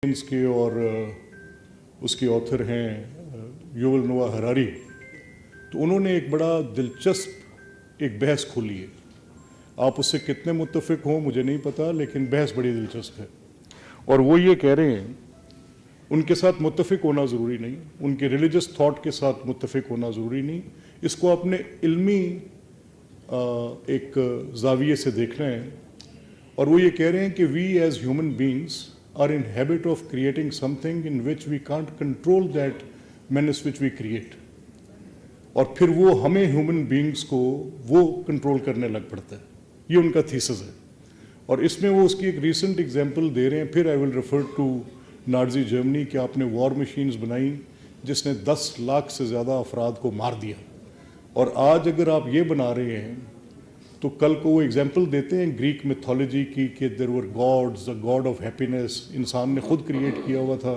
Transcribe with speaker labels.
Speaker 1: के और उसके ऑथर हैं युवल नोआ हरारी। तो उन्होंने एक बड़ा दिलचस्प एक बहस खोली है। आप उससे कितने मुत्तफिक हों मुझे नहीं पता, लेकिन बहस बड़ी दिलचस्प है। और वो ये कह रहे हैं उनके साथ मुत्तफिक होना ज़रूरी नहीं, उनके रिलीजियस थॉट के साथ मुत्तफिक होना ज़रूरी नहीं, इसको अपने इल्मी एक जाविये से देखना है। और वो ये कह रहे हैं कि we as human beings are in habit of creating something in which we can't control that menace which we create, और फिर वो हमें ह्यूमन बींग्स को वो कंट्रोल करने लग पड़ता है। ये उनका थीसिस है। और इसमें वो उसकी एक रीसेंट एग्जांपल दे रहे हैं। फिर I will refer to Nazi Germany कि आपने वॉर मशीन्स बनाई जिसने 10 लाख से ज़्यादा अफराद को मार दिया, और आज अगर आप ये बना रहे हैं तो कल को वो एग्जाम्पल देते हैं ग्रीक मिथोलॉजी की कि there were gods, the god of happiness, इंसान ने खुद क्रिएट किया हुआ था,